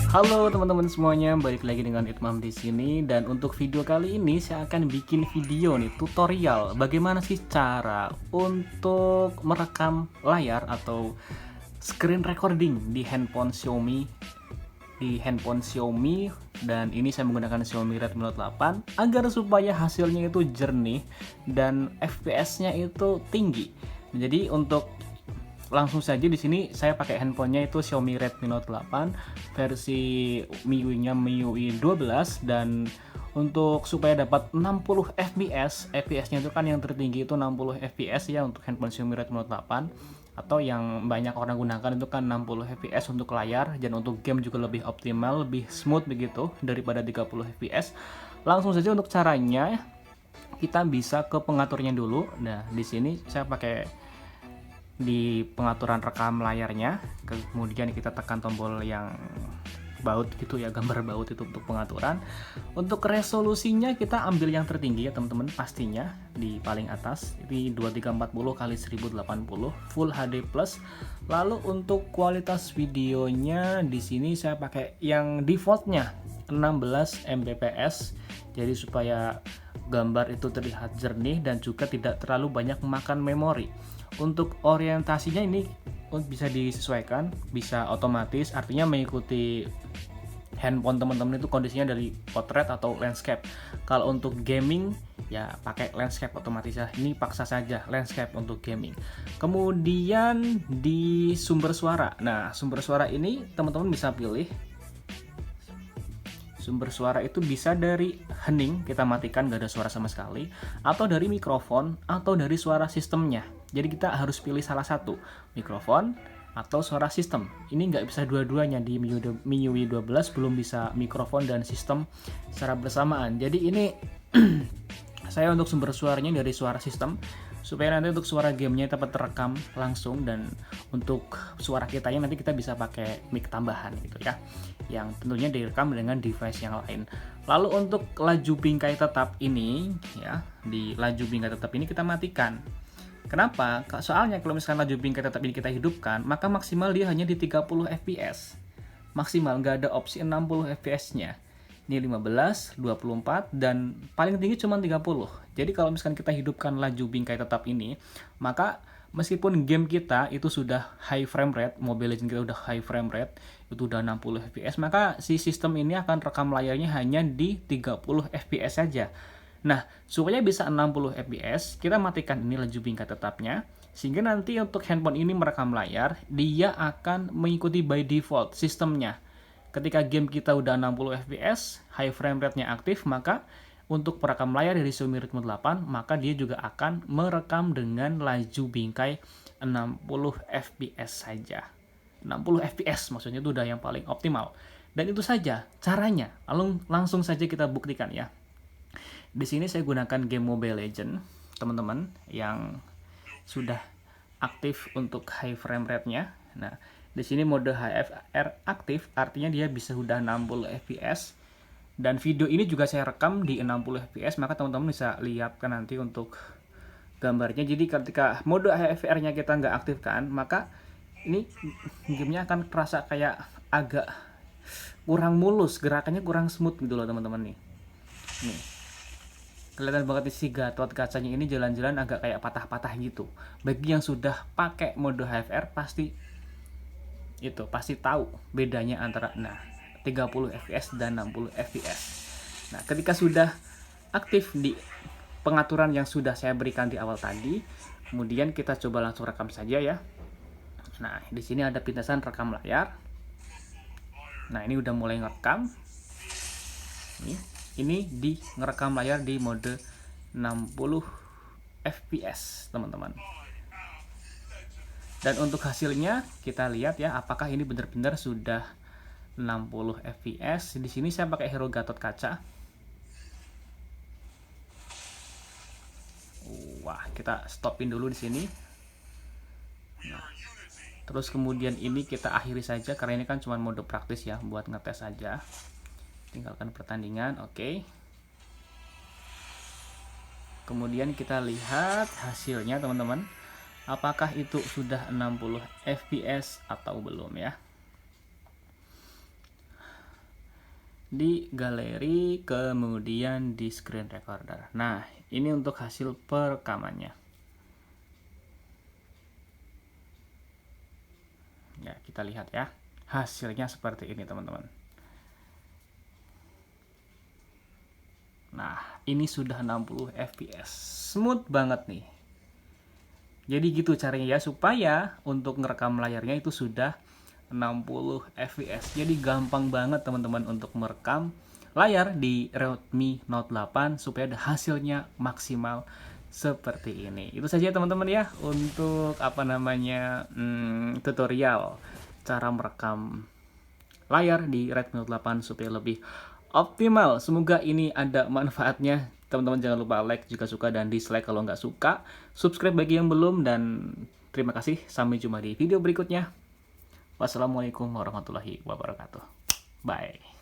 Halo teman-teman semuanya, balik lagi dengan Itmam di sini. Dan untuk video kali ini saya akan bikin video nih tutorial bagaimana sih cara untuk merekam layar atau screen recording di handphone Xiaomi. Dan ini saya menggunakan Xiaomi Redmi Note 8 agar supaya hasilnya itu jernih dan FPS-nya itu tinggi. Jadi untuk langsung saja di sini saya pakai handphonenya itu Xiaomi Redmi Note 8 versi MIUI-nya MIUI 12. Dan untuk supaya dapat 60 FPS-nya itu kan yang tertinggi itu 60 FPS ya untuk handphone Xiaomi Redmi Note 8, atau yang banyak orang gunakan itu kan 60 fps untuk layar, dan untuk game juga lebih optimal, lebih smooth begitu daripada 30 fps. Langsung saja untuk caranya, kita bisa ke pengaturnya dulu. Nah, di sini saya pakai di pengaturan rekam layarnya, kemudian kita tekan tombol yang baut gitu ya, gambar baut itu untuk pengaturan. Untuk resolusinya kita ambil yang tertinggi ya teman-teman, pastinya di paling atas ini 2340 x 1080 Full HD Plus. Lalu untuk kualitas videonya di sini saya pakai yang defaultnya 16 Mbps, jadi supaya gambar itu terlihat jernih dan juga tidak terlalu banyak memakan memori. Untuk orientasinya ini bisa disesuaikan, bisa otomatis, artinya mengikuti handphone teman-teman itu kondisinya dari portrait atau landscape. Kalau untuk gaming ya pakai landscape otomatis ya, ini paksa saja landscape untuk gaming. Kemudian di sumber suara, nah sumber suara ini teman-teman bisa pilih. Sumber suara itu bisa dari hening, kita matikan gak ada suara sama sekali, atau dari mikrofon, atau dari suara sistemnya. Jadi kita harus pilih salah satu, mikrofon atau suara sistem. Ini nggak bisa dua-duanya, di MIUI 12 belum bisa mikrofon dan sistem secara bersamaan. Jadi ini saya untuk sumber suaranya dari suara sistem, supaya nanti untuk suara gamenya dapat terekam langsung, dan untuk suara kitanya nanti kita bisa pakai mic tambahan gitu ya, yang tentunya direkam dengan device yang lain. Lalu untuk laju bingkai tetap ini ya, di laju bingkai tetap ini kita matikan. Kenapa? Soalnya kalau misalkan laju bingkai tetap ini kita hidupkan, maka maksimal dia hanya di 30 fps. Maksimal, nggak ada opsi 60 fps-nya. Ini 15, 24, dan paling tinggi cuma 30. Jadi kalau misalkan kita hidupkan laju bingkai tetap ini, maka meskipun game kita itu sudah high frame rate, Mobile Legends kita udah high frame rate, itu udah 60 fps, maka si sistem ini akan rekam layarnya hanya di 30 fps saja. Nah, supaya bisa 60 fps, kita matikan ini laju bingkai tetapnya, sehingga nanti untuk handphone ini merekam layar, dia akan mengikuti by default sistemnya. Ketika game kita udah 60 fps, high frame rate-nya aktif, maka untuk perekam layar dari Xiaomi Redmi 8, maka dia juga akan merekam dengan laju bingkai 60 fps saja. 60 fps maksudnya itu udah yang paling optimal. Dan itu saja caranya. Lalu langsung saja kita buktikan ya. Di sini saya gunakan game Mobile Legends, teman-teman, yang sudah aktif untuk high frame rate-nya. Nah, di sini mode HFR aktif, artinya dia bisa sudah 60 fps. Dan video ini juga saya rekam di 60 fps, maka teman-teman bisa lihat kan nanti untuk gambarnya. Jadi ketika mode HFR-nya kita nggak aktifkan, maka ini gamenya akan terasa kayak agak kurang mulus, gerakannya kurang smooth gitu loh teman-teman nih. Nih, kelihatan banget si Gatot kacanya ini jalan-jalan agak kayak patah-patah gitu. Bagi yang sudah pakai mode HFR pasti tahu bedanya antara 30 fps dan 60 fps. Nah, ketika sudah aktif di pengaturan yang sudah saya berikan di awal tadi, kemudian kita coba langsung rekam saja ya. Nah, di sini ada pintasan rekam layar. Nah, ini udah mulai ngerekam. Ini di ngerekam layar di mode 60 fps, teman-teman. Dan untuk hasilnya kita lihat ya, apakah ini benar-benar sudah 60 fps. Di sini saya pakai hero Gatot Kaca. Wah, kita stopin dulu di sini. Nah, terus kemudian ini kita akhiri saja karena ini kan cuma mode praktis ya, buat ngetes saja. Tinggalkan pertandingan, oke. Kemudian kita lihat hasilnya teman-teman, apakah itu sudah 60 fps atau belum ya. di galeri, kemudian di screen recorder. Nah, ini untuk hasil perekamannya. Ya, kita lihat ya. Hasilnya seperti ini, teman-teman. Nah, ini sudah 60 fps. Smooth banget nih. Jadi gitu caranya ya, supaya untuk ngerekam layarnya itu sudah 60 fps. Jadi gampang banget teman-teman untuk merekam layar di Redmi Note 8 supaya ada hasilnya maksimal seperti ini. Itu saja teman-teman ya untuk tutorial cara merekam layar di Redmi Note 8 supaya lebih optimal. Semoga ini ada manfaatnya. Teman-teman jangan lupa like jika suka dan dislike kalau nggak suka. Subscribe bagi yang belum, dan terima kasih. Sampai jumpa di video berikutnya. Wassalamualaikum warahmatullahi wabarakatuh. Bye.